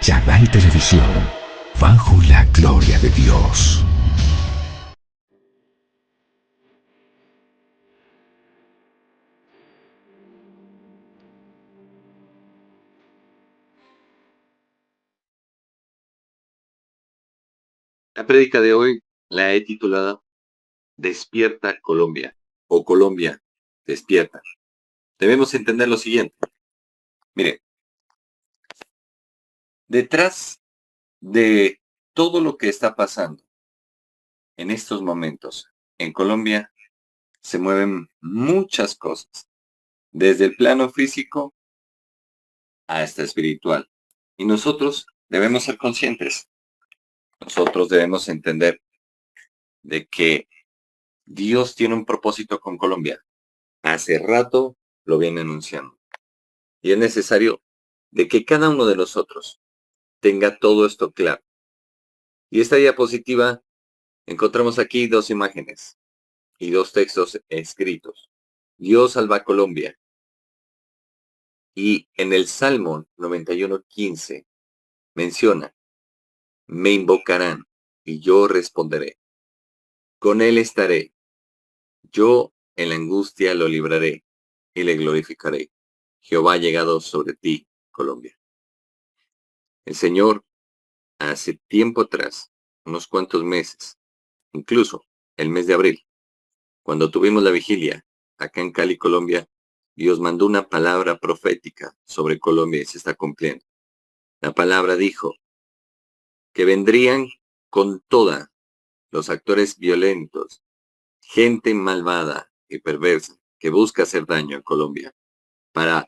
Canal Televisión, bajo la gloria de Dios. La prédica de hoy la he titulado Despierta Colombia o Colombia, despierta. Debemos entender lo siguiente. Mire, detrás de todo lo que está pasando en estos momentos en Colombia se mueven muchas cosas, desde el plano físico hasta espiritual. Y nosotros debemos ser conscientes. Nosotros debemos entender de que Dios tiene un propósito con Colombia. Hace rato lo viene anunciando. Y es necesario de que cada uno de nosotros tenga todo esto claro. Y esta diapositiva encontramos aquí dos imágenes y dos textos escritos. Dios salva a Colombia. Y en el Salmo 91:15 menciona, me invocarán y yo responderé. Con él estaré. Yo en la angustia lo libraré y le glorificaré. Jehová ha llegado sobre ti, Colombia. El Señor, hace tiempo atrás, unos cuantos meses, incluso el mes de abril, cuando tuvimos la vigilia acá en Cali, Colombia, Dios mandó una palabra profética sobre Colombia y se está cumpliendo. La palabra dijo que vendrían con toda los actores violentos, gente malvada y perversa que busca hacer daño a Colombia para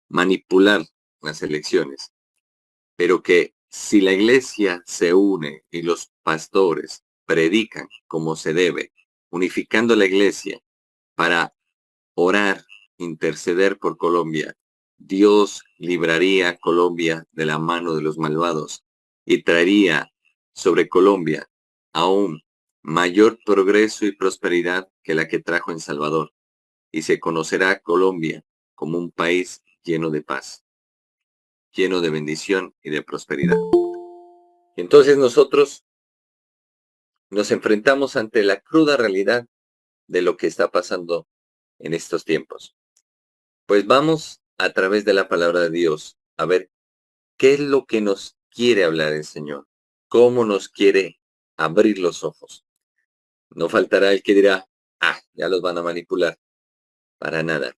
manipular las elecciones, pero que si la iglesia se une y los pastores predican como se debe, unificando la iglesia para orar, interceder por Colombia, Dios libraría a Colombia de la mano de los malvados y traería sobre Colombia aún mayor progreso y prosperidad que la que trajo en Salvador, y se conocerá a Colombia como un país lleno de paz, lleno de bendición y de prosperidad. Entonces nosotros nos enfrentamos ante la cruda realidad de lo que está pasando en estos tiempos. Pues vamos a través de la palabra de Dios a ver qué es lo que nos quiere hablar el Señor, cómo nos quiere abrir los ojos. No faltará el que dirá, ya los van a manipular. Para nada.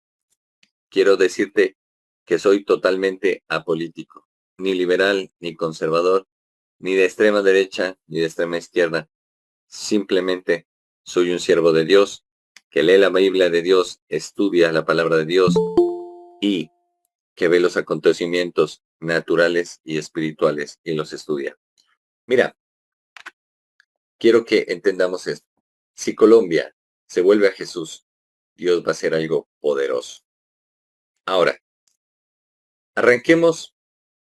Quiero decirte que soy totalmente apolítico, ni liberal, ni conservador, ni de extrema derecha, ni de extrema izquierda. Simplemente soy un siervo de Dios, que lee la Biblia de Dios, estudia la palabra de Dios y que ve los acontecimientos naturales y espirituales y los estudia. Mira, quiero que entendamos esto. Si Colombia se vuelve a Jesús, Dios va a hacer algo poderoso. Ahora, arranquemos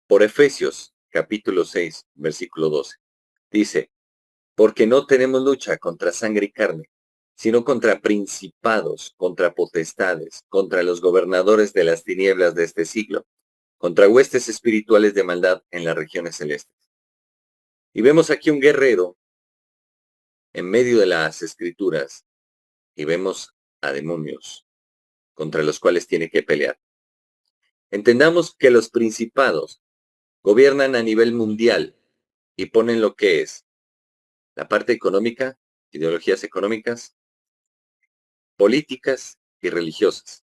por Efesios, capítulo 6, versículo 12. Dice, porque no tenemos lucha contra sangre y carne, sino contra principados, contra potestades, contra los gobernadores de las tinieblas de este siglo, contra huestes espirituales de maldad en las regiones celestes. Y vemos aquí un guerrero en medio de las escrituras y vemos a demonios contra los cuales tiene que pelear. Entendamos que los principados gobiernan a nivel mundial y ponen lo que es la parte económica, ideologías económicas, políticas y religiosas.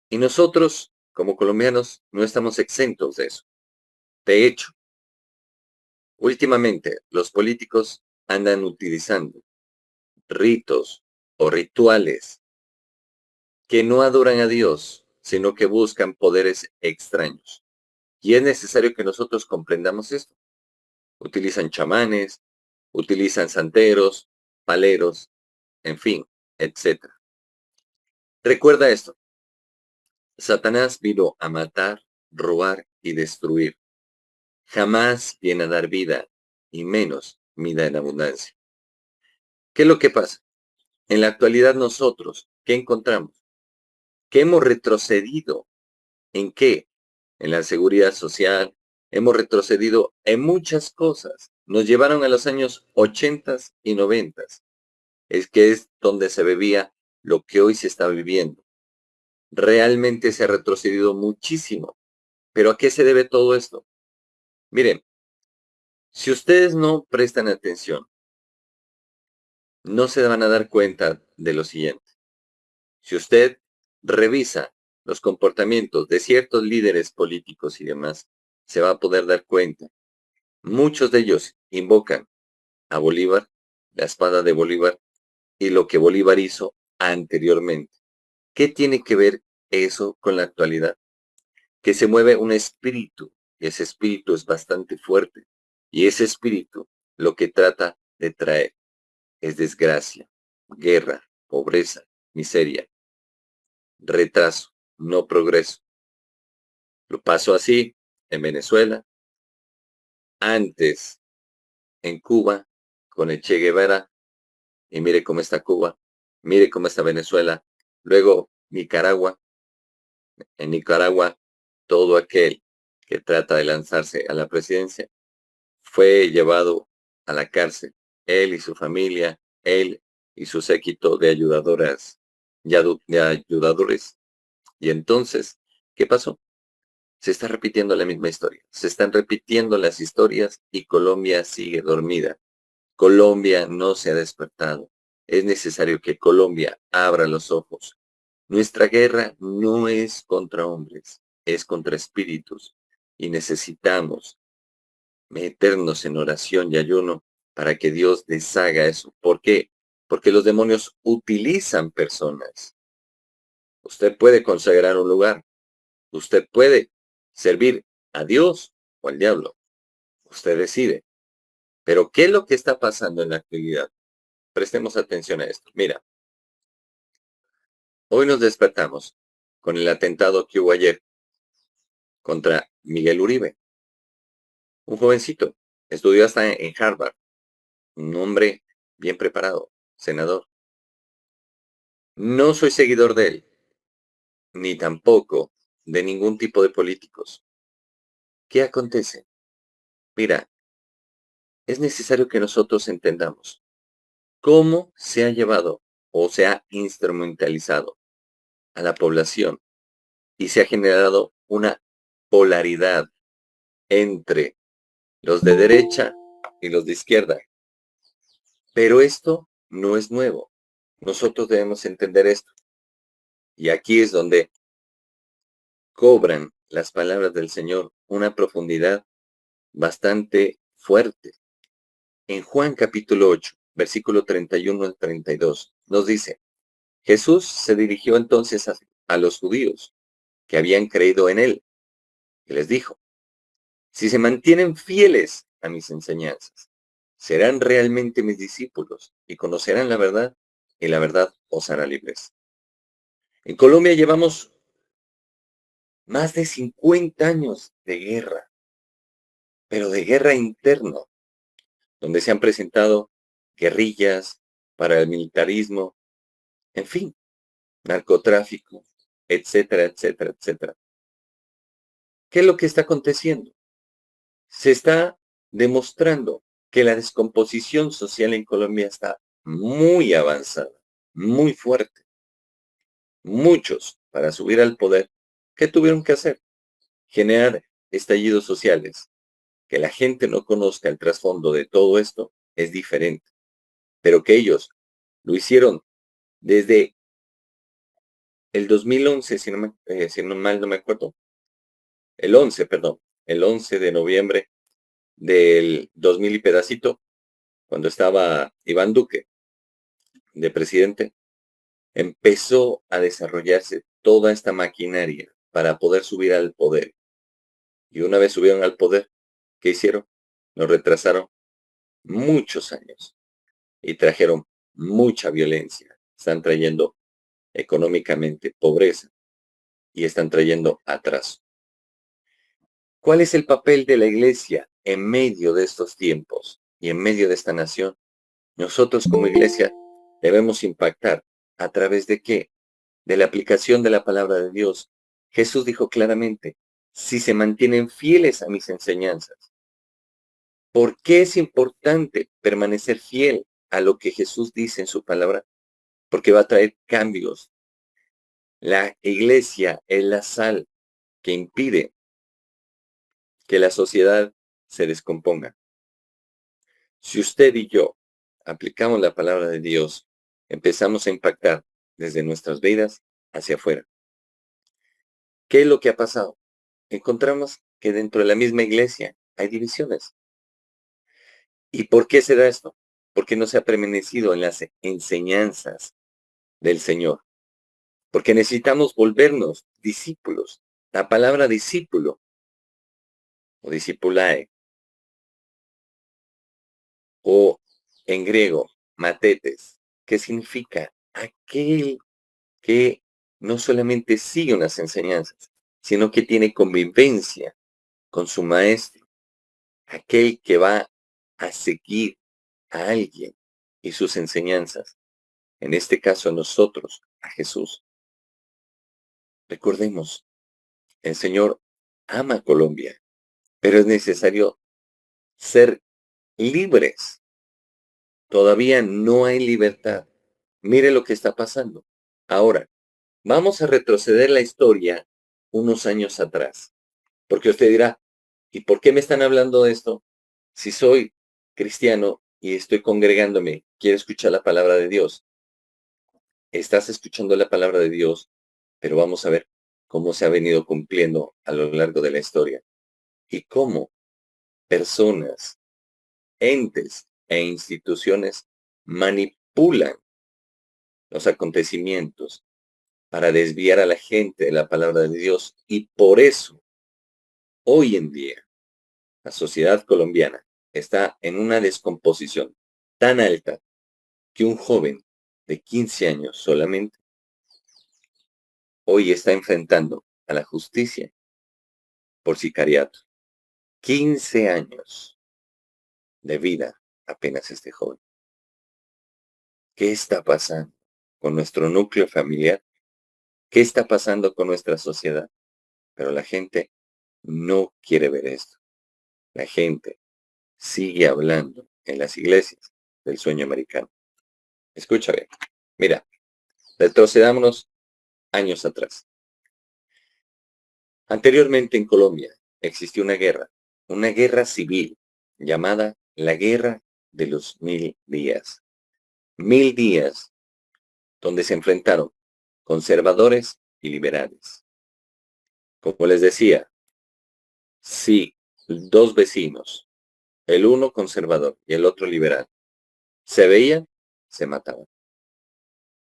Y nosotros, como colombianos, no estamos exentos de eso. De hecho, últimamente los políticos andan utilizando ritos o rituales que no adoran a Dios, sino que buscan poderes extraños. Y es necesario que nosotros comprendamos esto. Utilizan chamanes, utilizan santeros, paleros, en fin, etc. Recuerda esto. Satanás vino a matar, robar y destruir. Jamás viene a dar vida, y menos vida en abundancia. ¿Qué es lo que pasa? En la actualidad nosotros, ¿qué encontramos? Que hemos retrocedido. ¿En qué? En la seguridad social, hemos retrocedido en muchas cosas. Nos llevaron a los años 80 y 90. Es que es donde se vivía lo que hoy se está viviendo. Realmente se ha retrocedido muchísimo. ¿Pero a qué se debe todo esto? Miren, si ustedes no prestan atención, no se van a dar cuenta de lo siguiente. Si usted revisa los comportamientos de ciertos líderes políticos y demás, se va a poder dar cuenta. Muchos de ellos invocan a Bolívar, la espada de Bolívar y lo que Bolívar hizo anteriormente. ¿Qué tiene que ver eso con la actualidad? Que se mueve un espíritu, y ese espíritu es bastante fuerte, y ese espíritu lo que trata de traer es desgracia, guerra, pobreza, miseria, retraso, no progreso. Lo pasó así en Venezuela, antes en Cuba, con el Che Guevara, y mire cómo está Cuba, mire cómo está Venezuela, luego Nicaragua, en Nicaragua, todo aquel que trata de lanzarse a la presidencia fue llevado a la cárcel, él y su familia, él y su séquito de ayudadoras de ayudadores. Y entonces, ¿qué pasó? Se está repitiendo la misma historia. Se están repitiendo las historias y Colombia sigue dormida. Colombia no se ha despertado. Es necesario que Colombia abra los ojos. Nuestra guerra no es contra hombres, es contra espíritus. Y necesitamos meternos en oración y ayuno para que Dios deshaga eso. ¿Por qué? Porque los demonios utilizan personas. Usted puede consagrar un lugar. Usted puede servir a Dios o al diablo. Usted decide. Pero ¿qué es lo que está pasando en la actualidad? Prestemos atención a esto. Mira, hoy nos despertamos con el atentado que hubo ayer contra Miguel Uribe, un jovencito. Estudió hasta en Harvard, un hombre bien preparado, senador. No soy seguidor de él, ni tampoco de ningún tipo de políticos. ¿Qué acontece? Mira, es necesario que nosotros entendamos cómo se ha llevado o se ha instrumentalizado a la población y se ha generado una polaridad entre los de derecha y los de izquierda. Pero esto no es nuevo. Nosotros debemos entender esto. Y aquí es donde cobran las palabras del Señor una profundidad bastante fuerte. En Juan capítulo 8, versículo 31 al 32, nos dice, Jesús se dirigió entonces a los judíos que habían creído en él, y les dijo, si se mantienen fieles a mis enseñanzas, serán realmente mis discípulos y conocerán la verdad, y la verdad os hará libres. En Colombia llevamos más de 50 años de guerra, pero de guerra interna, donde se han presentado guerrillas, paramilitarismo, en fin, narcotráfico, etcétera, etcétera, etcétera. ¿Qué es lo que está aconteciendo? Se está demostrando que la descomposición social en Colombia está muy avanzada, muy fuerte. Muchos, para subir al poder, ¿qué tuvieron que hacer? Generar estallidos sociales. Que la gente no conozca el trasfondo de todo esto es diferente, pero que ellos lo hicieron desde el 2011, si no mal no me acuerdo, el 11, perdón, el 11 de noviembre del 2000 y pedacito, cuando estaba Iván Duque de presidente, empezó a desarrollarse toda esta maquinaria para poder subir al poder. Y una vez subieron al poder, ¿qué hicieron? Lo retrasaron muchos años y trajeron mucha violencia. Están trayendo económicamente pobreza y están trayendo atraso. ¿Cuál es el papel de la iglesia en medio de estos tiempos y en medio de esta nación? Nosotros como iglesia debemos impactar a través de qué? De la aplicación de la palabra de Dios. Jesús dijo claramente, si se mantienen fieles a mis enseñanzas. ¿Por qué es importante permanecer fiel a lo que Jesús dice en su palabra? Porque va a traer cambios. La iglesia es la sal que impide que la sociedad se descomponga. Si usted y yo aplicamos la palabra de Dios, empezamos a impactar desde nuestras vidas hacia afuera. ¿Qué es lo que ha pasado? Encontramos que dentro de la misma iglesia hay divisiones. ¿Y por qué se da esto? Porque no se ha permanecido en las enseñanzas del Señor. Porque necesitamos volvernos discípulos. La palabra discípulo o discipulae o en griego matetes, que significa aquel que no solamente sigue unas enseñanzas, sino que tiene convivencia con su maestro, aquel que va a seguir a alguien y sus enseñanzas. En este caso nosotros, a Jesús. Recordemos, el Señor ama a Colombia, pero es necesario ser libres. Todavía no hay libertad. Mire lo que está pasando. Ahora, vamos a retroceder la historia unos años atrás. Porque usted dirá, ¿y por qué me están hablando de esto? Si soy cristiano y estoy congregándome, quiero escuchar la palabra de Dios. Estás escuchando la palabra de Dios, pero vamos a ver cómo se ha venido cumpliendo a lo largo de la historia y cómo personas, entes e instituciones manipulan los acontecimientos para desviar a la gente de la palabra de Dios. Y por eso, hoy en día, la sociedad colombiana está en una descomposición tan alta que un joven de 15 años solamente hoy está enfrentando a la justicia por sicariato. 15 años de vida apenas este joven. ¿Qué está pasando con nuestro núcleo familiar? ¿Qué está pasando con nuestra sociedad? Pero la gente no quiere ver esto. La gente sigue hablando en las iglesias del sueño americano. Escucha bien. Mira, retrocedámonos años atrás. Anteriormente en Colombia existió una guerra civil llamada la Guerra de los 1000 días. 1000 días donde se enfrentaron conservadores y liberales. Como les decía, si dos vecinos, el uno conservador y el otro liberal, se veían, se mataban.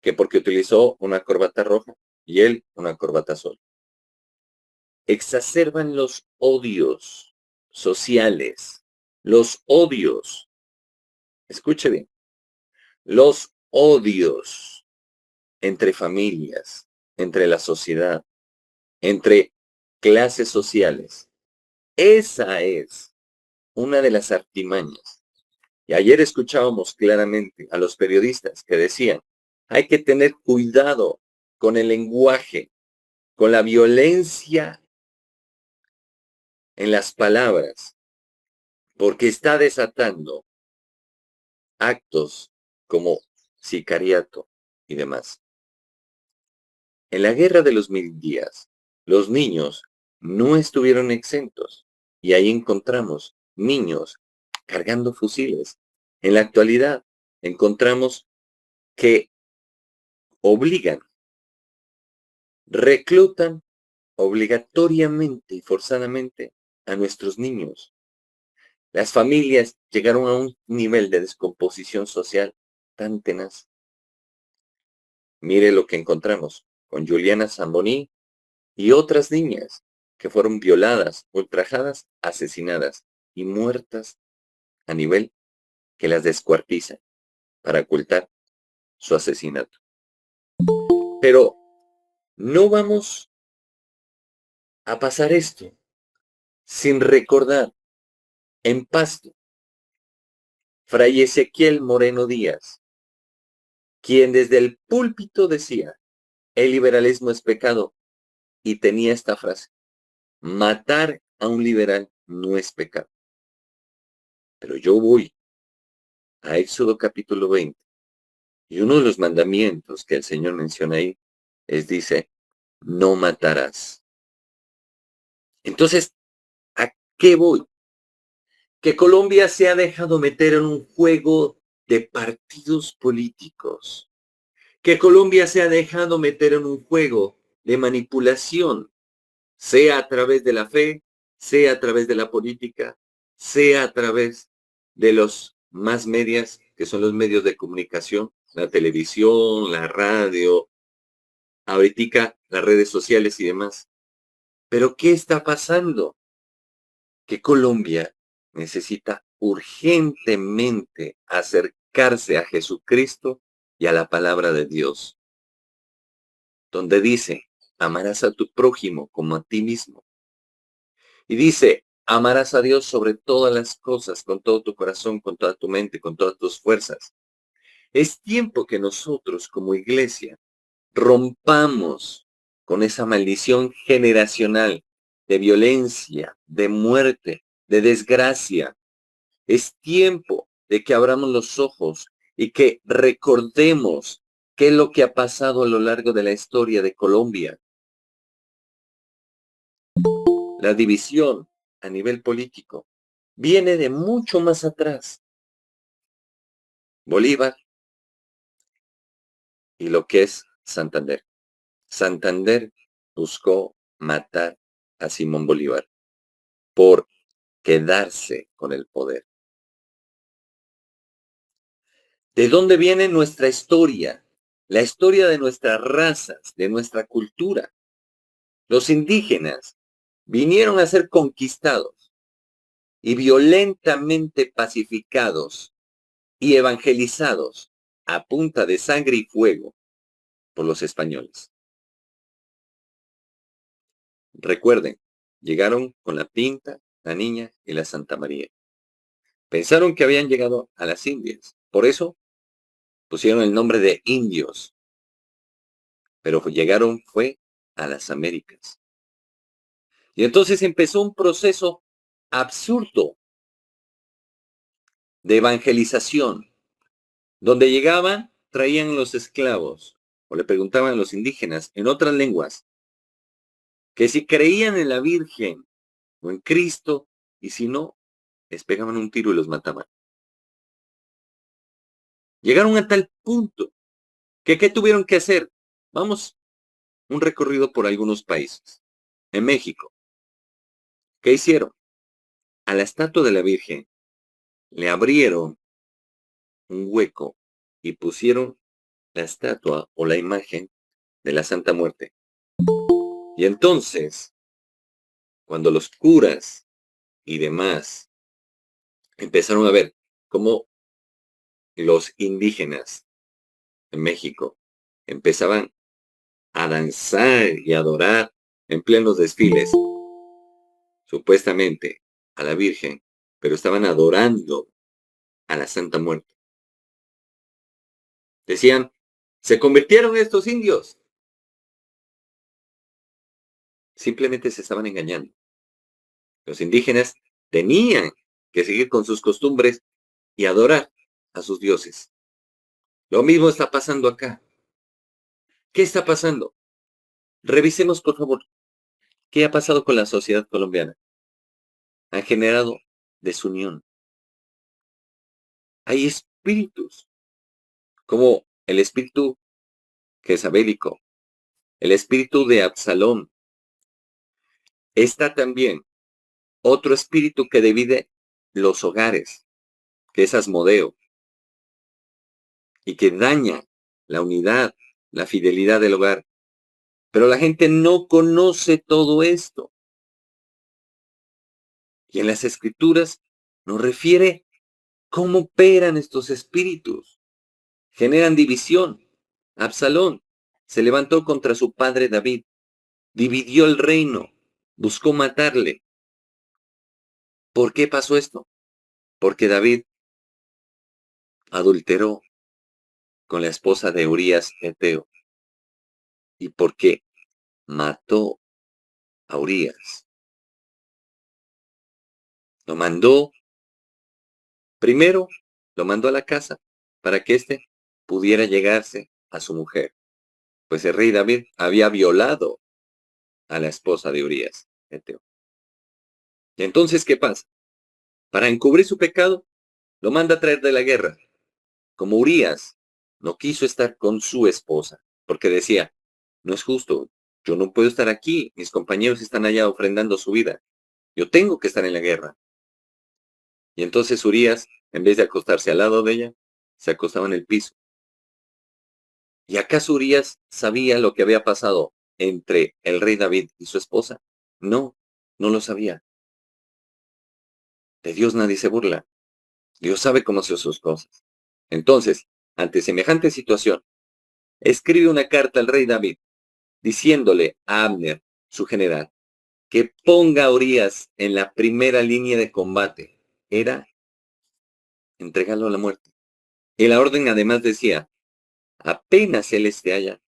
Que porque utilizó una corbata roja y él una corbata azul. Exacerban los odios sociales, los odios, escuche bien, los odios entre familias, entre la sociedad, entre clases sociales. Esa es una de las artimañas. Y ayer escuchábamos claramente a los periodistas que decían, hay que tener cuidado con el lenguaje, con la violencia en las palabras, porque está desatando actos como sicariato y demás. En la Guerra de los 1000 días, los niños no estuvieron exentos y ahí encontramos niños cargando fusiles. En la actualidad encontramos que obligan, reclutan obligatoriamente y forzadamente a nuestros niños. Las familias llegaron a un nivel de descomposición social tan tenaz. Mire lo que encontramos con Juliana Zamboní y otras niñas que fueron violadas, ultrajadas, asesinadas y muertas a nivel que las descuartiza para ocultar su asesinato. Pero no vamos a pasar esto sin recordar en Pasto, Fray Ezequiel Moreno Díaz, quien desde el púlpito decía, el liberalismo es pecado, y tenía esta frase, Matar a un liberal no es pecado. Pero yo voy a Éxodo capítulo 20 y uno de los mandamientos que el Señor menciona ahí dice, no matarás. Entonces, ¿a qué voy? Que Colombia se ha dejado meter en un juego de partidos políticos. Que Colombia se ha dejado meter en un juego de manipulación, sea a través de la fe, sea a través de la política, sea a través de los más medias, que son los medios de comunicación, la televisión, la radio, ahorita las redes sociales y demás. Pero ¿qué está pasando? Que Colombia necesita urgentemente acercarse a Jesucristo y a la palabra de Dios, donde dice, amarás a tu prójimo como a ti mismo. Y dice, amarás a Dios sobre todas las cosas, con todo tu corazón, con toda tu mente, con todas tus fuerzas. Es tiempo que nosotros como iglesia rompamos con esa maldición generacional de violencia, de muerte, de desgracia. Es tiempo de que abramos los ojos y que recordemos qué es lo que ha pasado a lo largo de la historia de Colombia. La división a nivel político viene de mucho más atrás. Bolívar y lo que es Santander. Santander buscó matar a Simón Bolívar por quedarse con el poder. ¿De dónde viene nuestra historia? La historia de nuestras razas, de nuestra cultura. Los indígenas vinieron a ser conquistados y violentamente pacificados y evangelizados a punta de sangre y fuego por los españoles. Recuerden, llegaron con la Pinta, la Niña y la Santa María. Pensaron que habían llegado a las Indias. Por eso pusieron el nombre de indios. Pero llegaron fue a las Américas. Y entonces empezó un proceso absurdo de evangelización, donde llegaban, traían los esclavos, o le preguntaban a los indígenas en otras lenguas, que si creían en la Virgen o en Cristo, y si no, les pegaban un tiro y los mataban. Llegaron a tal punto que ¿qué tuvieron que hacer? Vamos, un recorrido por algunos países. En México, ¿qué hicieron? A la estatua de la Virgen le abrieron un hueco y pusieron la estatua o la imagen de la Santa Muerte. Y entonces, cuando los curas y demás empezaron a ver cómo los indígenas en México empezaban a danzar y adorar en plenos desfiles, supuestamente a la Virgen, pero estaban adorando a la Santa Muerte. Decían, se convirtieron estos indios. Simplemente se estaban engañando. Los indígenas tenían que seguir con sus costumbres y adorar a sus dioses. Lo mismo está pasando acá. ¿Qué está pasando? Revisemos, por favor, qué ha pasado con la sociedad colombiana. Han generado desunión. Hay espíritus, como el espíritu jezabélico, el espíritu de Absalón. Está también otro espíritu que divide los hogares, que es Asmodeo, y que daña la unidad, la fidelidad del hogar. Pero la gente no conoce todo esto. Y en las escrituras nos refiere cómo operan estos espíritus. Generan división. Absalón se levantó contra su padre David, dividió el reino, buscó matarle. ¿Por qué pasó esto? Porque David adulteró con la esposa de Urías Eteo. ¿Y por qué mató a Urías? Lo mandó, primero, lo mandó a la casa para que éste pudiera llegarse a su mujer. Pues el rey David había violado a la esposa de Urías, Eteo. Y entonces, ¿qué pasa? Para encubrir su pecado, lo manda a traer de la guerra. Como Urías no quiso estar con su esposa, porque decía, no es justo, yo no puedo estar aquí, mis compañeros están allá ofrendando su vida, yo tengo que estar en la guerra. Y entonces Urías, en vez de acostarse al lado de ella, se acostaba en el piso. ¿Y acaso Urías sabía lo que había pasado entre el rey David y su esposa? No, no lo sabía. De Dios nadie se burla. Dios sabe cómo hacer sus cosas. Entonces, ante semejante situación, escribe una carta al rey David, diciéndole a Abner, su general, que ponga a Urías en la primera línea de combate. Era entregarlo a la muerte. Y la orden además decía, apenas él esté allá,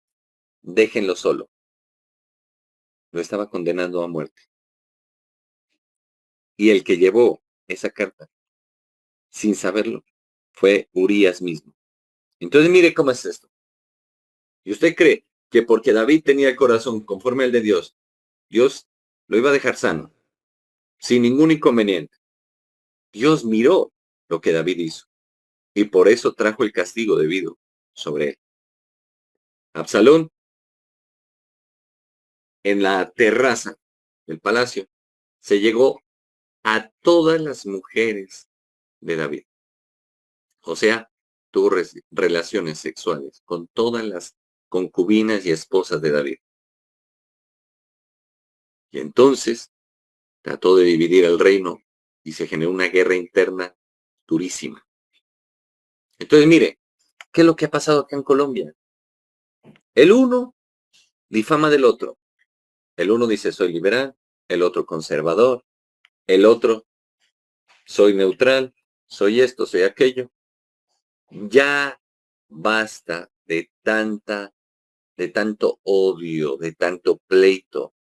déjenlo solo. Lo estaba condenando a muerte. Y el que llevó esa carta, sin saberlo, fue Urías mismo. Entonces mire cómo es esto. ¿Y usted cree que porque David tenía el corazón conforme al de Dios, Dios lo iba a dejar sano, sin ningún inconveniente? Dios miró lo que David hizo y por eso trajo el castigo debido sobre él. Absalón, en la terraza del palacio, se llegó a todas las mujeres de David. O sea, tuvo relaciones sexuales con todas las concubinas y esposas de David. Y entonces trató de dividir el reino y se generó una guerra interna durísima. Entonces, mire, ¿qué es lo que ha pasado acá en Colombia? El uno difama del otro. El uno dice soy liberal, el otro conservador, el otro soy neutral, soy esto, soy aquello. Ya basta de tanto odio, de tanto pleito.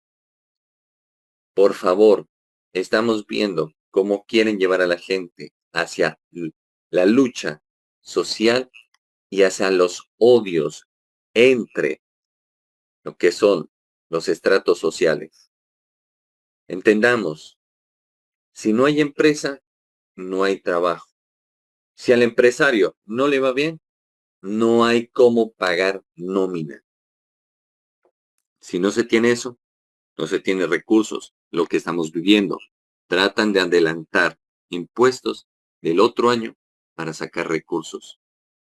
Por favor, estamos viendo cómo quieren llevar a la gente hacia la lucha social y hacia los odios entre lo que son los estratos sociales. Entendamos, si no hay empresa, no hay trabajo. Si al empresario no le va bien, no hay cómo pagar nómina. Si no se tiene eso, no se tiene recursos. Lo que estamos viviendo, tratan de adelantar impuestos del otro año para sacar recursos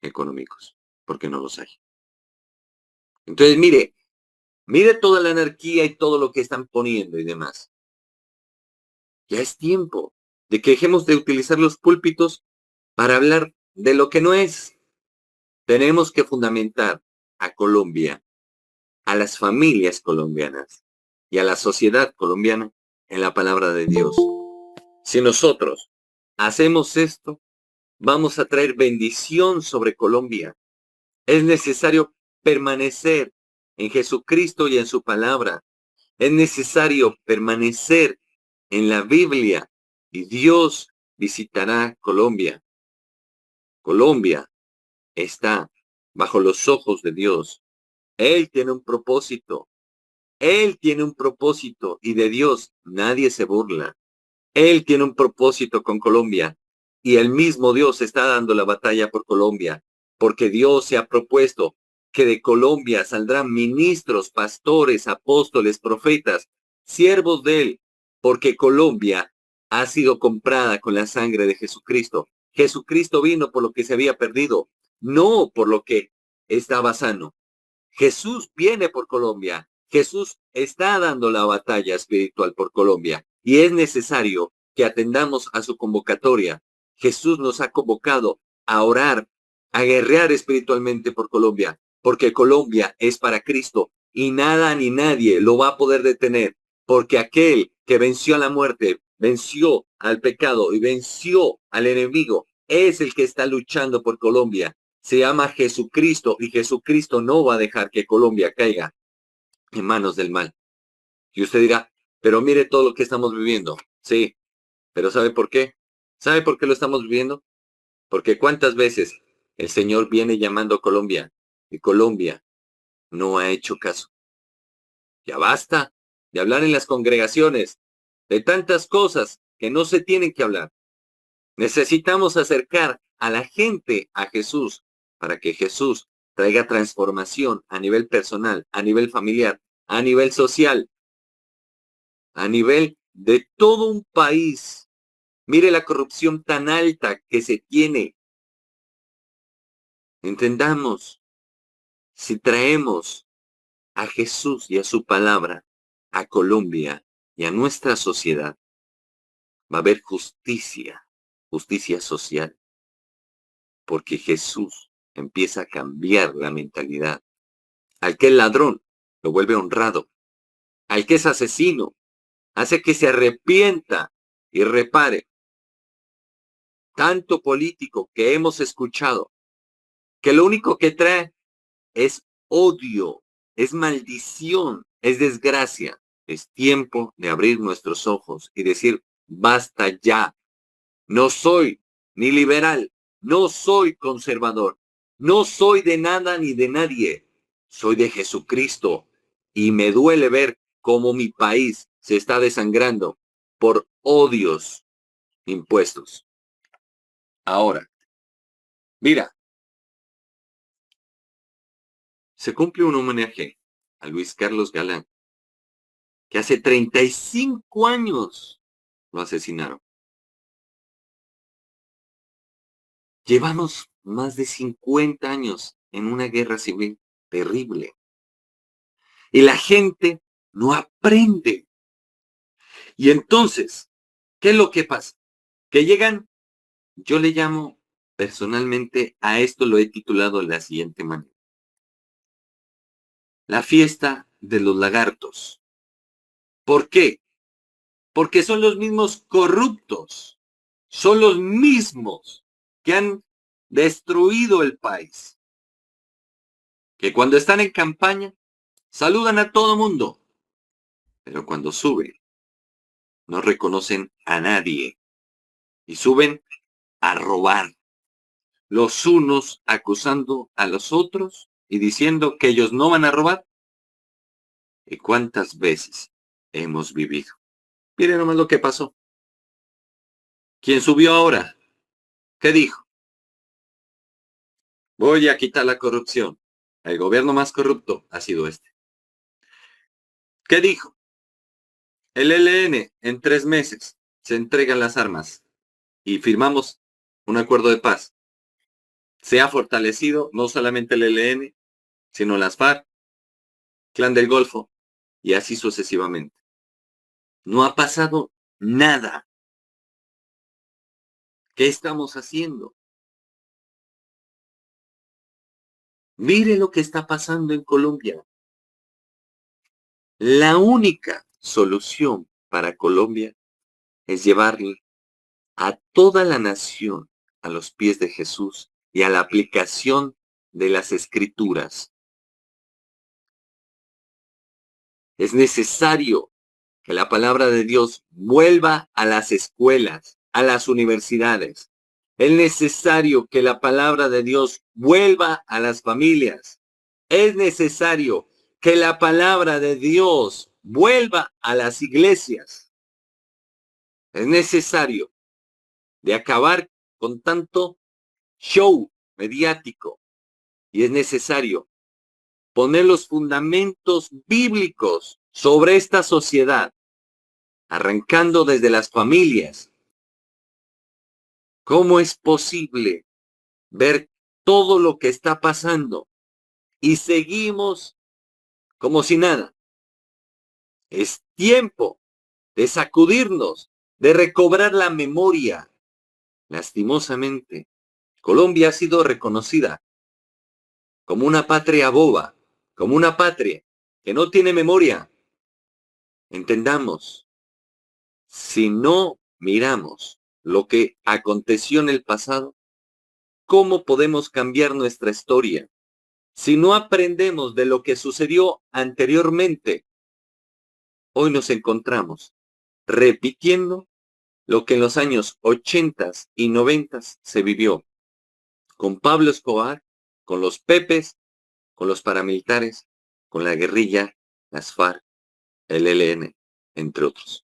económicos, porque no los hay. Entonces, mire toda la anarquía y todo lo que están poniendo y demás. Ya es tiempo de que dejemos de utilizar los púlpitos para hablar de lo que no es. Tenemos que fundamentar a Colombia, a las familias colombianas y a la sociedad colombiana en la palabra de Dios. Si nosotros hacemos esto, vamos a traer bendición sobre Colombia. Es necesario permanecer en Jesucristo y en su palabra. Es necesario permanecer en la Biblia y Dios visitará Colombia. Colombia está bajo los ojos de Dios. Él tiene un propósito. Él tiene un propósito y de Dios nadie se burla. Él tiene un propósito con Colombia y el mismo Dios está dando la batalla por Colombia, porque Dios se ha propuesto que de Colombia saldrán ministros, pastores, apóstoles, profetas, siervos de Él, porque Colombia ha sido comprada con la sangre de Jesucristo. Jesucristo vino por lo que se había perdido, no por lo que estaba sano. Jesús viene por Colombia. Jesús está dando la batalla espiritual por Colombia y es necesario que atendamos a su convocatoria. Jesús nos ha convocado a orar, a guerrear espiritualmente por Colombia, porque Colombia es para Cristo y nada ni nadie lo va a poder detener, porque aquel que venció a la muerte, venció al pecado y venció al enemigo, es el que está luchando por Colombia. Se llama Jesucristo y Jesucristo no va a dejar que Colombia caiga en manos del mal. Y usted dirá, pero mire todo lo que estamos viviendo. Sí, Pero ¿sabe por qué? ¿Sabe por qué lo estamos viviendo? Porque cuántas veces el Señor viene llamando a Colombia y Colombia no ha hecho caso. Ya basta de hablar en las congregaciones de tantas cosas que no se tienen que hablar. Necesitamos acercar a la gente a Jesús para que Jesús traiga transformación a nivel personal, a nivel familiar, a nivel social, a nivel de todo un país. Mire la corrupción tan alta que se tiene. Entendamos, si traemos a Jesús y a su palabra a Colombia y a nuestra sociedad, va a haber justicia, justicia social, porque Jesús empieza a cambiar la mentalidad. Al que es ladrón, lo vuelve honrado. Al que es asesino, hace que se arrepienta y repare. Tanto político que hemos escuchado, que lo único que trae es odio, es maldición, es desgracia. Es tiempo de abrir nuestros ojos y decir, basta ya. No soy ni liberal, no soy conservador, no soy de nada ni de nadie. Soy de Jesucristo y me duele ver cómo mi país se está desangrando por odios impuestos. Ahora, mira, se cumple un homenaje a Luis Carlos Galán, que hace 35 años lo asesinaron. Llevamos más de 50 años en una guerra civil terrible. Y la gente no aprende. Y entonces, ¿qué es lo que pasa? Que llegan, yo le llamo personalmente, a esto lo he titulado de la siguiente manera. La fiesta de los lagartos. ¿Por qué? Porque son los mismos corruptos, son los mismos que han destruido el país, que cuando están en campaña saludan a todo mundo, pero cuando suben no reconocen a nadie y suben a robar, los unos acusando a los otros y diciendo que ellos no van a robar. ¿Y cuántas veces hemos vivido? Miren nomás lo que pasó. ¿Quién subió ahora? ¿Qué dijo? Voy a quitar la corrupción. El gobierno más corrupto ha sido este. ¿Qué dijo? El ELN en 3 meses se entregan las armas y firmamos un acuerdo de paz. Se ha fortalecido no solamente el ELN, sino las FARC, Clan del Golfo y así sucesivamente. No ha pasado nada. ¿Qué estamos haciendo? Mire lo que está pasando en Colombia. La única solución para Colombia es llevarle a toda la nación a los pies de Jesús y a la aplicación de las Escrituras. Es necesario que la palabra de Dios vuelva a las escuelas, a las universidades. Es necesario que la palabra de Dios vuelva a las familias. Es necesario que la palabra de Dios vuelva a las iglesias. Es necesario de acabar con tanto show mediático y es necesario poner los fundamentos bíblicos sobre esta sociedad, arrancando desde las familias. ¿Cómo es posible ver todo lo que está pasando y seguimos como si nada? Es tiempo de sacudirnos, de recobrar la memoria. Lastimosamente, Colombia ha sido reconocida como una patria boba, como una patria que no tiene memoria. Entendamos, si no miramos lo que aconteció en el pasado, ¿cómo podemos cambiar nuestra historia? Si no aprendemos de lo que sucedió anteriormente, hoy nos encontramos repitiendo lo que en los años 80 y 90 se vivió con Pablo Escobar, con los Pepes, con los paramilitares, con la guerrilla, las FARC, el ELN, entre otros.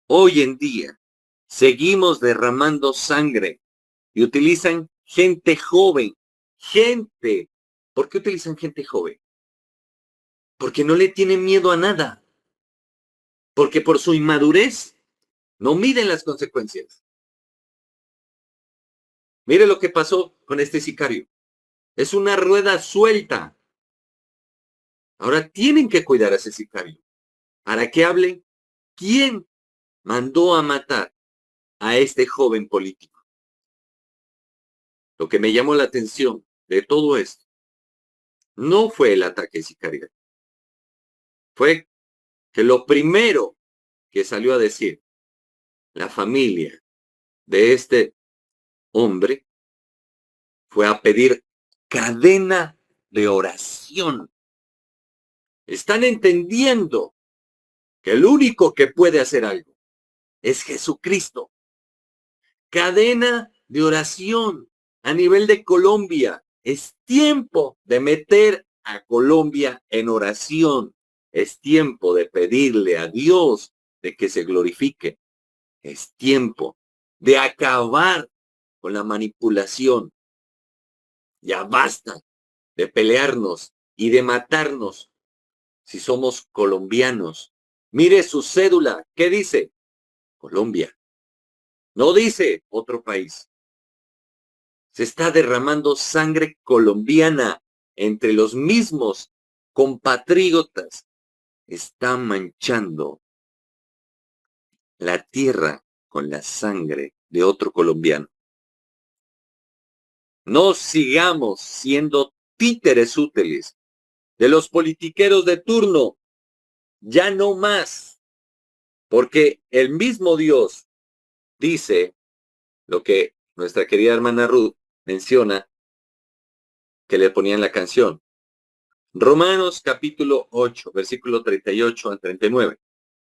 Hoy en día seguimos derramando sangre y utilizan gente joven. Gente. ¿Por qué utilizan gente joven? Porque no le tienen miedo a nada. Porque por su inmadurez no miden las consecuencias. Mire lo que pasó con este sicario. Es una rueda suelta. Ahora tienen que cuidar a ese sicario. Para que hablen quién mandó a matar a este joven político. Lo que me llamó la atención de todo esto no fue el ataque sicarial. Fue que lo primero que salió a decir la familia de este hombre fue a pedir cadena de oración. Están entendiendo que el único que puede hacer algo es Jesucristo. Cadena de oración a nivel de Colombia. Es tiempo de meter a Colombia en oración. Es tiempo de pedirle a Dios de que se glorifique. Es tiempo de acabar con la manipulación. Ya basta de pelearnos y de matarnos si somos colombianos. Mire su cédula. ¿Qué dice? Colombia. No dice otro país. Se está derramando sangre colombiana entre los mismos compatriotas. Está manchando la tierra con la sangre de otro colombiano. No sigamos siendo títeres útiles de los politiqueros de turno. Ya no más. Porque el mismo Dios dice lo que nuestra querida hermana Ruth menciona que le ponía en la canción. Romanos capítulo 8, versículo 38 al 39.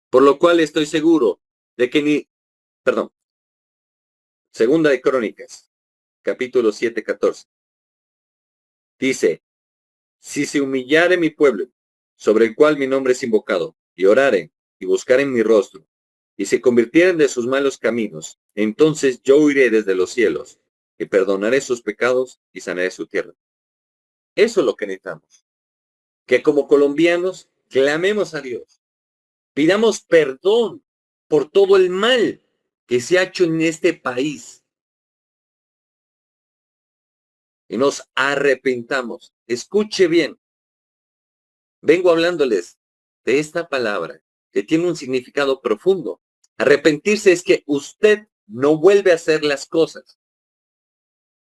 Por lo cual estoy seguro de que segunda de Crónicas, capítulo 7, 14. Dice, si se humillare mi pueblo, sobre el cual mi nombre es invocado, y oraren, y buscaren mi rostro, y se convirtieren de sus malos caminos, entonces yo oiré desde los cielos, y perdonaré sus pecados, y sanaré su tierra. Eso es lo que necesitamos. Que como colombianos, clamemos a Dios. Pidamos perdón por todo el mal que se ha hecho en este país. Y nos arrepentamos. Escuche bien. Vengo hablándoles de esta palabra que tiene un significado profundo. Arrepentirse es que usted no vuelve a hacer las cosas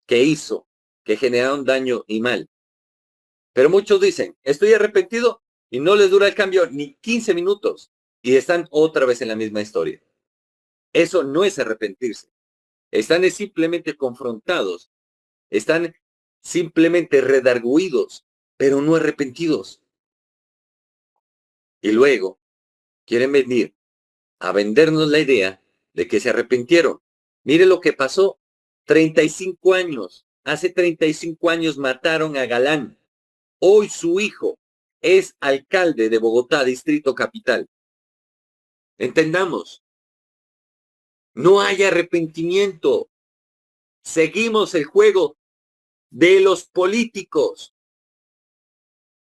que hizo, que generaron daño y mal. Pero muchos dicen, estoy arrepentido y no les dura el cambio ni 15 minutos y están otra vez en la misma historia. Eso no es arrepentirse. Están simplemente confrontados, están simplemente redarguidos, pero no arrepentidos. Y luego quieren venir a vendernos la idea de que se arrepintieron. Mire lo que pasó. 35 años. Hace 35 años mataron a Galán. Hoy su hijo es alcalde de Bogotá, Distrito Capital. Entendamos, no hay arrepentimiento. Seguimos el juego de los políticos.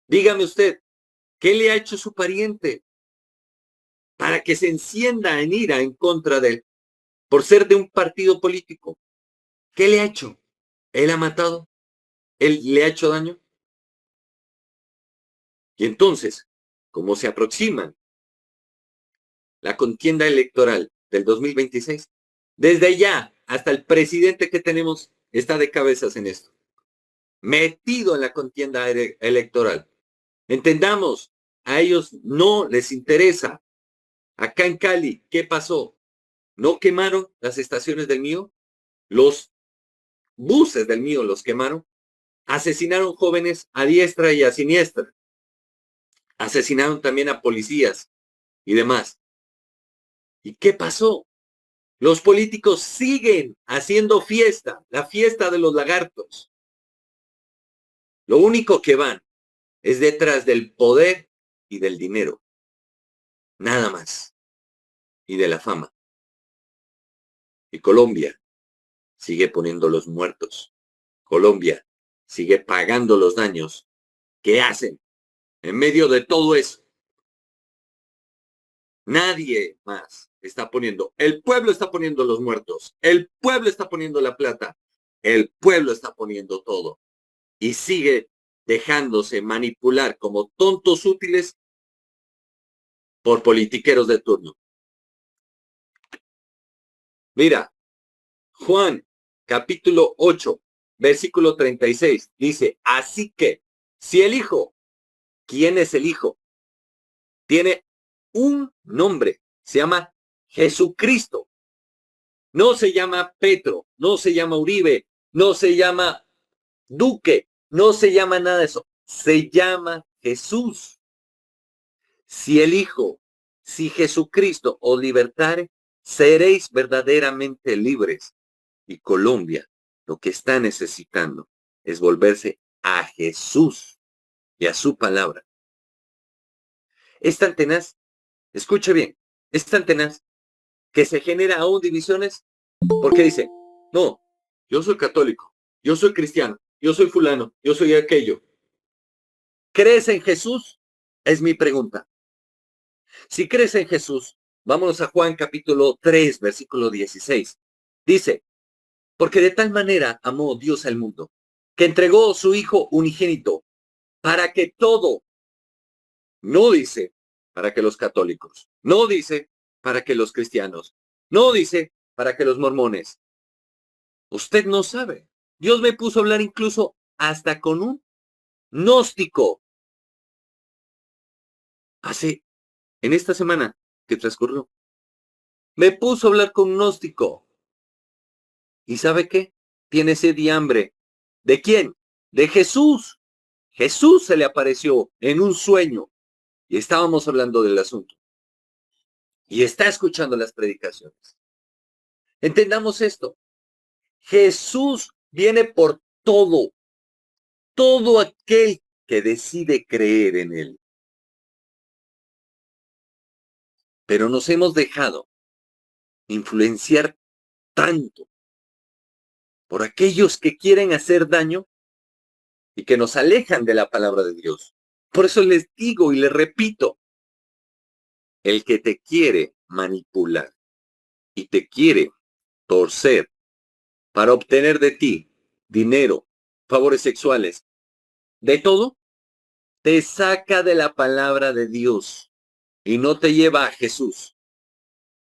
Dígame usted, ¿qué le ha hecho su pariente para que se encienda en ira en contra de él por ser de un partido político? ¿Qué le ha hecho? ¿Él ha matado? ¿Él le ha hecho daño? Y entonces, como se aproxima la contienda electoral del 2026, desde ya hasta el presidente que tenemos está de cabezas en esto, metido en la contienda electoral. Entendamos, a ellos no les interesa. Acá en Cali, ¿qué pasó? ¿No quemaron las estaciones del mío? Los buses del mío los quemaron. Asesinaron jóvenes a diestra y a siniestra. Asesinaron también a policías y demás. ¿Y qué pasó? Los políticos siguen haciendo fiesta, la fiesta de los lagartos. Lo único que van es detrás del poder y del dinero. Nada más. Y de la fama. Y Colombia sigue poniendo los muertos. Colombia sigue pagando los daños que hacen en medio de todo eso. Nadie más está poniendo. El pueblo está poniendo los muertos. El pueblo está poniendo la plata. El pueblo está poniendo todo. Y sigue dejándose manipular como tontos útiles por politiqueros de turno. Mira, Juan, capítulo 8, versículo 36, dice, así que, si el Hijo, ¿quién es el Hijo? Tiene un nombre, se llama Jesucristo. No se llama Petro, no se llama Uribe, no se llama Duque, no se llama nada de eso. Se llama Jesús. Si el Hijo, si Jesucristo os libertare, seréis verdaderamente libres. Y Colombia lo que está necesitando es volverse a Jesús y a su palabra. Es tan tenaz, escuche bien, es tan tenaz que se genera aún divisiones porque dice, no, yo soy católico, yo soy cristiano, yo soy fulano, yo soy aquello. ¿Crees en Jesús? Es mi pregunta. Si crees en Jesús, vámonos a Juan capítulo 3, versículo 16. Dice, porque de tal manera amó Dios al mundo, que entregó su Hijo unigénito, para que todo, no dice para que los católicos, no dice para que los cristianos, no dice para que los mormones. Usted no sabe. Dios me puso a hablar incluso hasta con un gnóstico. En esta semana que transcurrió, me puso a hablar con un gnóstico. ¿Y sabe qué? Tiene sed y hambre. ¿De quién? De Jesús. Jesús se le apareció en un sueño y estábamos hablando del asunto. Y está escuchando las predicaciones. Entendamos esto. Jesús viene por todo aquel que decide creer en él. Pero nos hemos dejado influenciar tanto por aquellos que quieren hacer daño y que nos alejan de la palabra de Dios. Por eso les digo y les repito, el que te quiere manipular y te quiere torcer para obtener de ti dinero, favores sexuales, de todo, te saca de la palabra de Dios y no te lleva a Jesús.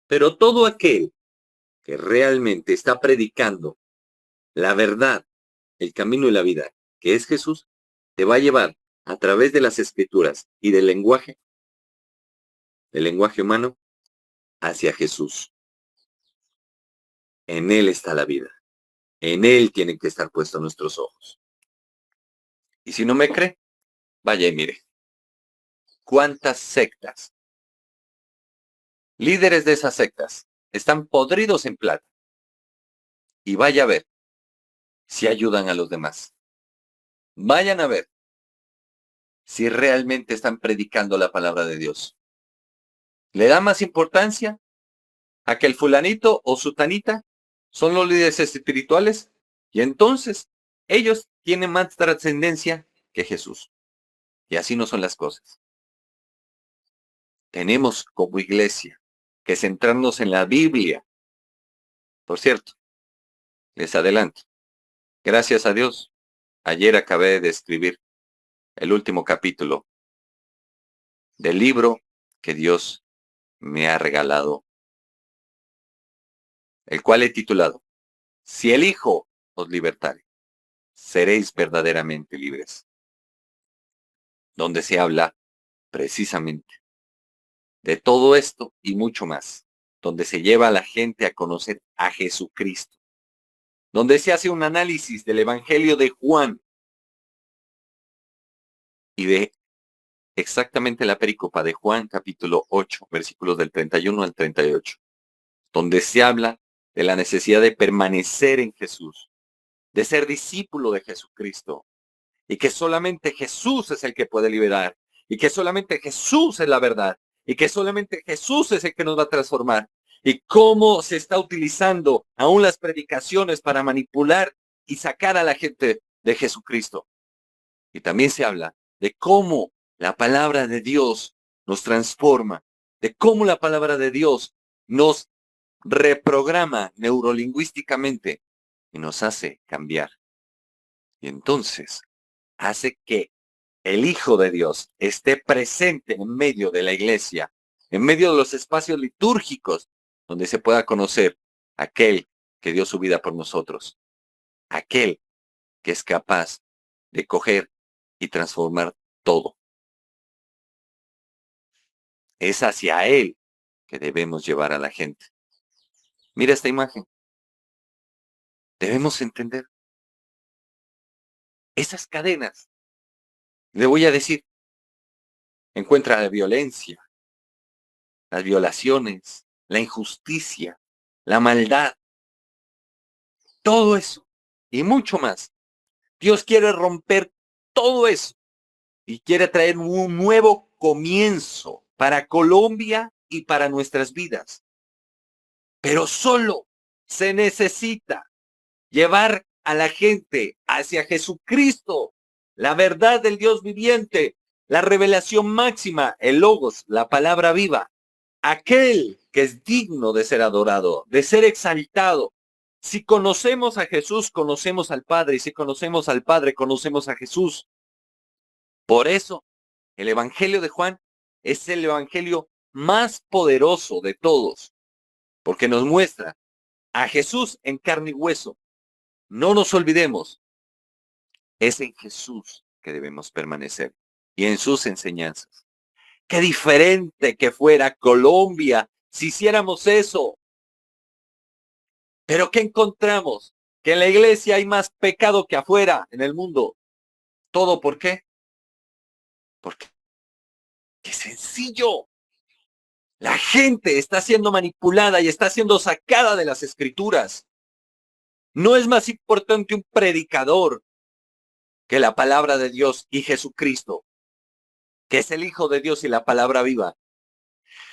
Pero todo aquel que realmente está predicando la verdad, el camino y la vida, que es Jesús, te va a llevar a través de las escrituras y del lenguaje humano, hacia Jesús. En Él está la vida. En Él tienen que estar puestos nuestros ojos. Y si no me cree, vaya y mire. ¿Cuántas sectas? Líderes de esas sectas están podridos en plata. Y vaya a ver si ayudan a los demás. Vayan a ver si realmente están predicando la palabra de Dios. ¿Le da más importancia a que el fulanito o sutanita son los líderes espirituales? Y entonces ellos tienen más trascendencia que Jesús. Y así no son las cosas. Tenemos como iglesia que centrarnos en la Biblia. Por cierto, les adelanto, gracias a Dios, ayer acabé de escribir el último capítulo del libro que Dios me ha regalado, el cual he titulado, Si el Hijo os libertare, seréis verdaderamente libres, donde se habla precisamente de todo esto y mucho más, donde se lleva a la gente a conocer a Jesucristo, donde se hace un análisis del Evangelio de Juan y de exactamente la pericopa de Juan capítulo 8, versículos del 31 al 38, donde se habla de la necesidad de permanecer en Jesús, de ser discípulo de Jesucristo, y que solamente Jesús es el que puede liberar, y que solamente Jesús es la verdad, y que solamente Jesús es el que nos va a transformar, y cómo se está utilizando aún las predicaciones para manipular y sacar a la gente de Jesucristo. Y también se habla de cómo la palabra de Dios nos transforma, de cómo la palabra de Dios nos reprograma neurolingüísticamente y nos hace cambiar. Y entonces hace que el Hijo de Dios esté presente en medio de la iglesia, en medio de los espacios litúrgicos, donde se pueda conocer aquel que dio su vida por nosotros, aquel que es capaz de coger y transformar todo. Es hacia Él que debemos llevar a la gente. Mira esta imagen. Debemos entender esas cadenas. Le voy a decir, encuentra la violencia, las violaciones, la injusticia, la maldad, todo eso y mucho más. Dios quiere romper todo eso y quiere traer un nuevo comienzo para Colombia y para nuestras vidas. Pero solo se necesita llevar a la gente hacia Jesucristo, la verdad del Dios viviente, la revelación máxima, el Logos, la palabra viva, aquel que es digno de ser adorado, de ser exaltado. Si conocemos a Jesús, conocemos al Padre, y si conocemos al Padre, conocemos a Jesús. Por eso, el Evangelio de Juan es el Evangelio más poderoso de todos, porque nos muestra a Jesús en carne y hueso. No nos olvidemos, es en Jesús que debemos permanecer y en sus enseñanzas. Qué diferente que fuera Colombia si hiciéramos eso. Pero ¿qué encontramos? Que en la iglesia hay más pecado que afuera en el mundo. ¿Todo por qué? Porque es sencillo. La gente está siendo manipulada y está siendo sacada de las escrituras. No es más importante un predicador que la palabra de Dios y Jesucristo, que es el Hijo de Dios y la palabra viva.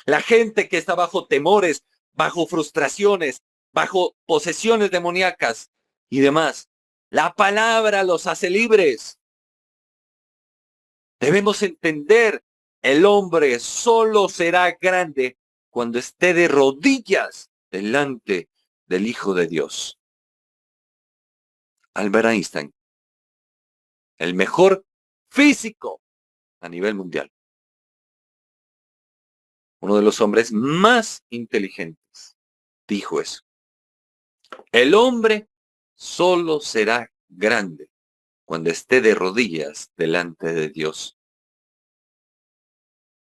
La gente que está bajo temores, bajo frustraciones, bajo posesiones demoníacas y demás, la palabra los hace libres. Debemos entender, el hombre solo será grande cuando esté de rodillas delante del Hijo de Dios. Albert Einstein, el mejor físico a nivel mundial. Uno de los hombres más inteligentes dijo eso. El hombre solo será grande cuando esté de rodillas delante de Dios.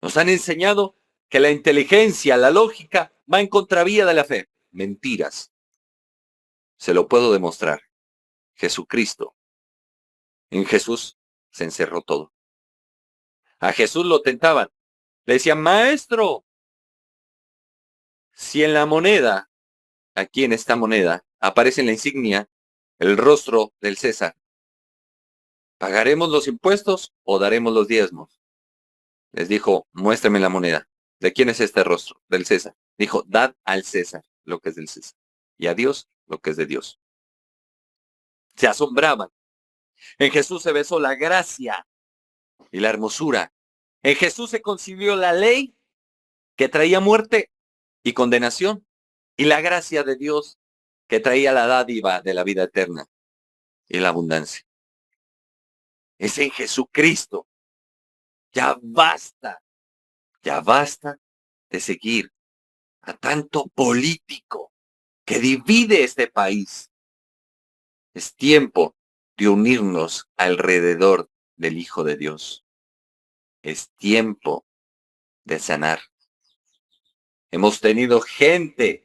Nos han enseñado que la inteligencia, la lógica, va en contravía de la fe. Mentiras. Se lo puedo demostrar. Jesucristo. En Jesús se encerró todo. A Jesús lo tentaban. Le decían, maestro, si en la moneda, aquí en esta moneda, aparece en la insignia el rostro del César, ¿pagaremos los impuestos o daremos los diezmos? Les dijo, muéstrame la moneda. ¿De quién es este rostro? Del César. Dijo, dad al César lo que es del César y a Dios lo que es de Dios. Se asombraban. En Jesús se besó la gracia y la hermosura. En Jesús se concibió la ley que traía muerte y condenación y la gracia de Dios que traía la dádiva de la vida eterna y la abundancia. Es en Jesucristo. Ya basta de seguir a tanto político que divide este país. Es tiempo de unirnos alrededor del Hijo de Dios. Es tiempo de sanar. Hemos tenido gente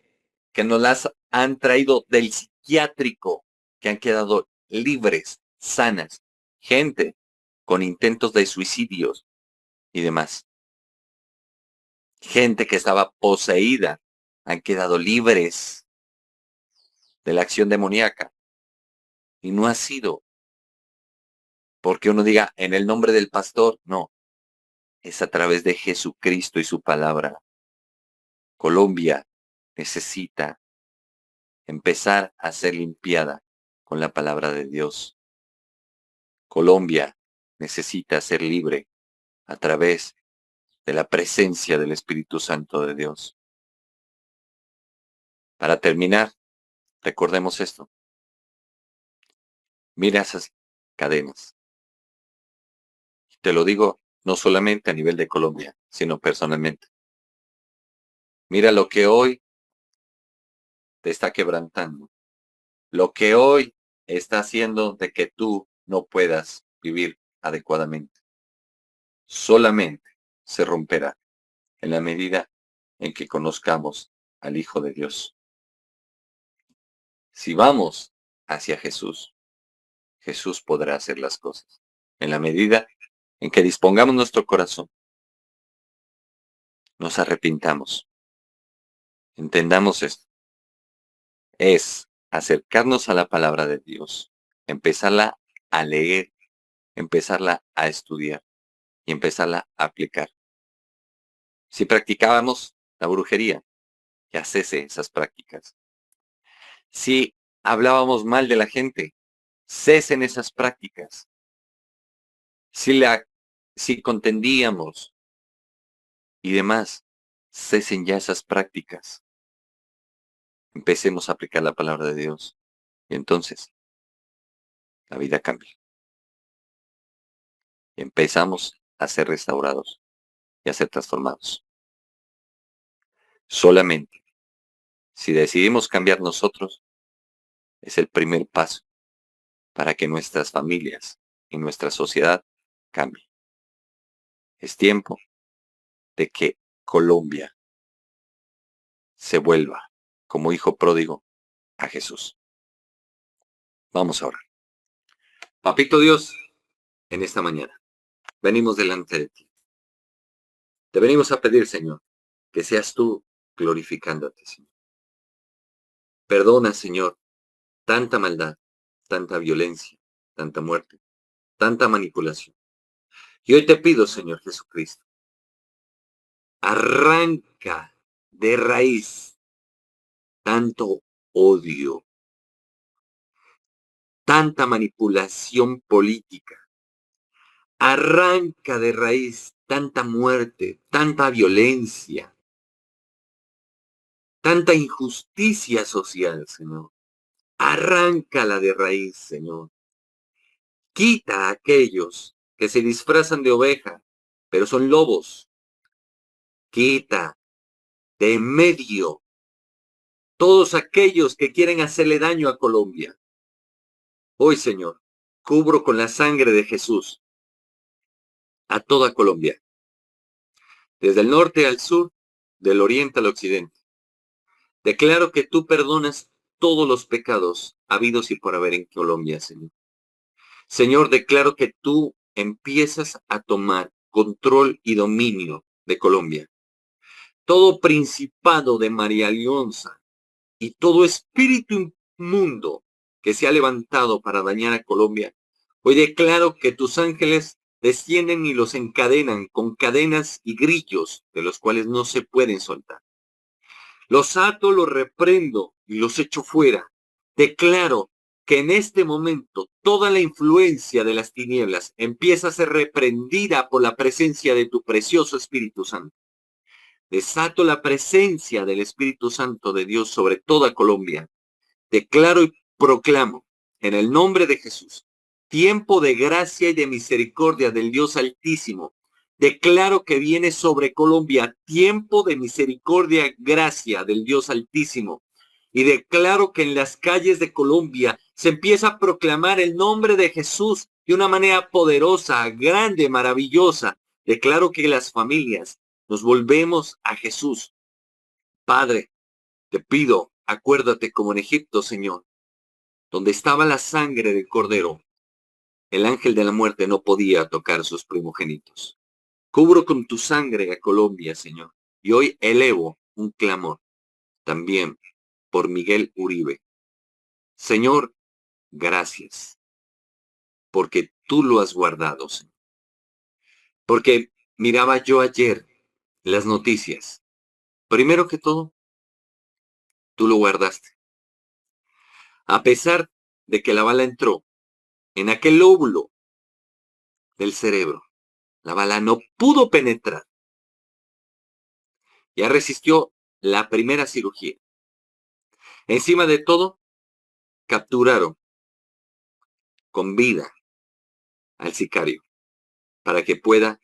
que nos las han traído del psiquiátrico, que han quedado libres, sanas. Gente con intentos de suicidios, y demás. Gente que estaba poseída han quedado libres de la acción demoníaca. Y no ha sido porque uno diga en el nombre del pastor, no, es a través de Jesucristo y su palabra. Colombia necesita empezar a ser limpiada con la palabra de Dios. Colombia necesita ser libre a través de la presencia del Espíritu Santo de Dios. Para terminar, recordemos esto. Mira esas cadenas. Te lo digo no solamente a nivel de Colombia, sino personalmente. Mira lo que hoy te está quebrantando. Lo que hoy está haciendo de que tú no puedas vivir adecuadamente. Solamente se romperá en la medida en que conozcamos al Hijo de Dios. Si vamos hacia Jesús, Jesús podrá hacer las cosas. En la medida en que dispongamos nuestro corazón, nos arrepintamos. Entendamos esto. Es acercarnos a la palabra de Dios, empezarla a leer, empezarla a estudiar y empezarla a aplicar. Si practicábamos la brujería, ya cese esas prácticas. Si hablábamos mal de la gente, cesen esas prácticas. Si contendíamos y demás, cesen ya esas prácticas. Empecemos a aplicar la palabra de Dios. Y entonces, la vida cambia. Y empezamos a ser restaurados y a ser transformados. Solamente, si decidimos cambiar nosotros, es el primer paso para que nuestras familias y nuestra sociedad cambie. Es tiempo de que Colombia se vuelva como hijo pródigo a Jesús. Vamos a orar. Papito Dios, en esta mañana venimos delante de ti. Te venimos a pedir, Señor, que seas tú glorificándote, Señor. Perdona, Señor, tanta maldad, tanta violencia, tanta muerte, tanta manipulación. Y hoy te pido, Señor Jesucristo, arranca de raíz tanto odio, tanta manipulación política. Arranca de raíz tanta muerte, tanta violencia, tanta injusticia social, Señor. Arráncala de raíz, Señor. Quita a aquellos que se disfrazan de oveja, pero son lobos. Quita de en medio todos aquellos que quieren hacerle daño a Colombia. Hoy, Señor, cubro con la sangre de Jesús a toda Colombia, desde el norte al sur, del oriente al occidente. Declaro que tú perdonas todos los pecados habidos y por haber en Colombia, Señor. Señor, declaro que tú empiezas a tomar control y dominio de Colombia. Todo principado de María Leonza y todo espíritu inmundo que se ha levantado para dañar a Colombia, hoy declaro que tus ángeles descienden y los encadenan con cadenas y grillos de los cuales no se pueden soltar. Los ato, los reprendo y los echo fuera. Declaro que en este momento toda la influencia de las tinieblas empieza a ser reprendida por la presencia de tu precioso Espíritu Santo. Desato la presencia del Espíritu Santo de Dios sobre toda Colombia. Declaro y proclamo en el nombre de Jesús tiempo de gracia y de misericordia del Dios Altísimo. Declaro que viene sobre Colombia tiempo de misericordia, gracia del Dios Altísimo. Y declaro que en las calles de Colombia se empieza a proclamar el nombre de Jesús de una manera poderosa, grande, maravillosa. Declaro que las familias nos volvemos a Jesús. Padre, te pido, acuérdate como en Egipto, Señor, donde estaba la sangre del cordero. El ángel de la muerte no podía tocar sus primogénitos. Cubro con tu sangre a Colombia, Señor. Y hoy elevo un clamor también por Miguel Uribe. Señor, gracias, porque tú lo has guardado, Señor. Porque miraba yo ayer las noticias. Primero que todo, tú lo guardaste. A pesar de que la bala entró en aquel lóbulo del cerebro, la bala no pudo penetrar. Ya resistió la primera cirugía. Encima de todo, capturaron con vida al sicario para que pueda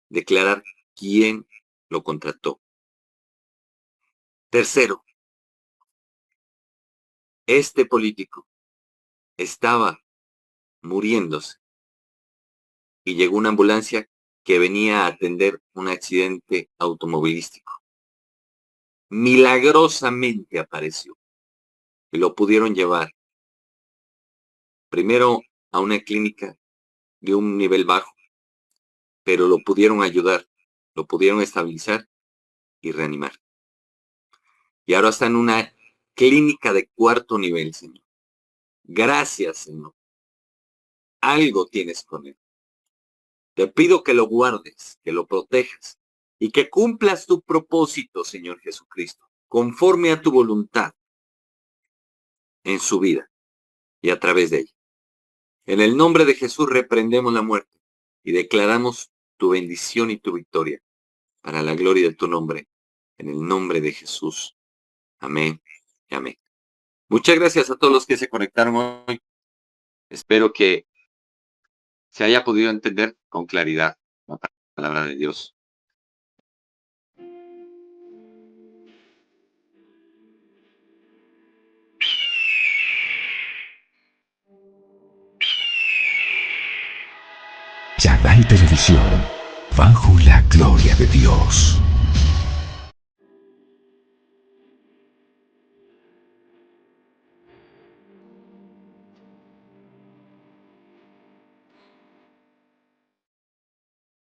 declarar quién lo contrató. Tercero, este político estaba muriéndose y llegó una ambulancia que venía a atender un accidente automovilístico. Milagrosamente apareció y lo pudieron llevar primero a una clínica de un nivel bajo, pero lo pudieron ayudar, lo pudieron estabilizar y reanimar. Y ahora está en una clínica de 4º nivel, Señor. Gracias, Señor. Algo tienes con él. Te pido que lo guardes, que lo protejas y que cumplas tu propósito, Señor Jesucristo, conforme a tu voluntad en su vida y a través de ella. En el nombre de Jesús reprendemos la muerte y declaramos tu bendición y tu victoria para la gloria de tu nombre. En el nombre de Jesús. Amén y amén. Muchas gracias a todos los que se conectaron hoy. Espero que se haya podido entender con claridad la palabra de Dios. Channel Televisión, bajo la gloria de Dios.